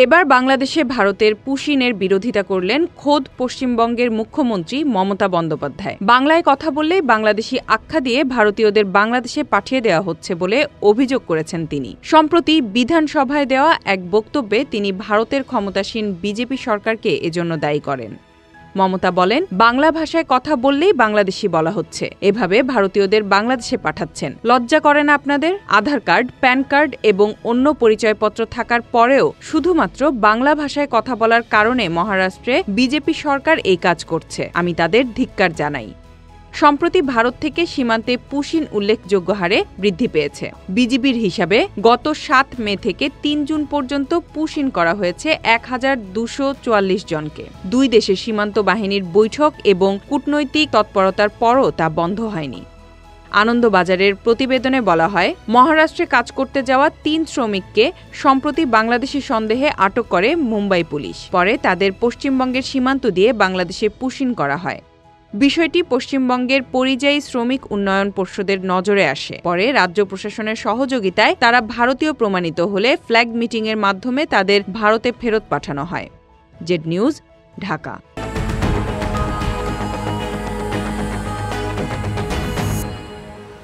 এবার বাংলাদেশে ভারতের পুশিনের বিরোধিতা করলেন খোদ পশ্চিমবঙ্গের মুখ্যমন্ত্রী মমতা বন্দ্যোপাধ্যায়। বাংলায় কথা বললেই বাংলাদেশি আখ্যা দিয়ে ভারতীয়দের বাংলাদেশে পাঠিয়ে দেওয়া হচ্ছে বলে অভিযোগ করেছেন তিনি। সম্প্রতি বিধানসভায় দেওয়া এক বক্তব্যে তিনি ভারতের ক্ষমতাসীন বিজেপি সরকারকে এজন্য দায়ী করেন। মমতা বলেন, বাংলা ভাষায় কথা বললেই বাংলাদেশি বলা হচ্ছে, এভাবে ভারতীয়দের বাংলাদেশে পাঠাচ্ছেন। লজ্জা করে না আপনাদের? আধার কার্ড, প্যান কার্ড এবং অন্য পরিচয়পত্র থাকার পরেও শুধুমাত্র বাংলা ভাষায় কথা বলার কারণে মহারাষ্ট্রে বিজেপি সরকার এই কাজ করছে। আমি তাদের ধিক্কার জানাই। সম্প্রতি ভারত থেকে সীমান্তে পুশিন উল্লেখযোগ্য হারে বৃদ্ধি পেয়েছে। বিজিবির হিসাবে গত ৭ মে থেকে ৩ জুন পর্যন্ত পুশিন করা হয়েছে ১,২৪৪ জনকে। দুই দেশের সীমান্ত বাহিনীর বৈঠক এবং কূটনৈতিক তৎপরতার পরও তা বন্ধ হয়নি। আনন্দবাজারের প্রতিবেদনে বলা হয়, মহারাষ্ট্রে কাজ করতে যাওয়া ৩ শ্রমিককে সম্প্রতি বাংলাদেশি সন্দেহে আটক করে মুম্বাই পুলিশ। পরে তাদের পশ্চিমবঙ্গের সীমান্ত দিয়ে বাংলাদেশে পুশিন করা হয়। বিষয়টি পশ্চিমবঙ্গের পরিযায়ী শ্রমিক উন্নয়ন পর্ষদের নজরে আসে। পরে রাজ্য প্রশাসনের সহযোগিতায় তারা ভারতীয় প্রমাণিত হলে ফ্ল্যাগ মিটিংয়ের মাধ্যমে তাদের ভারতে ফেরত পাঠানো হয়। Z news, Dhaka.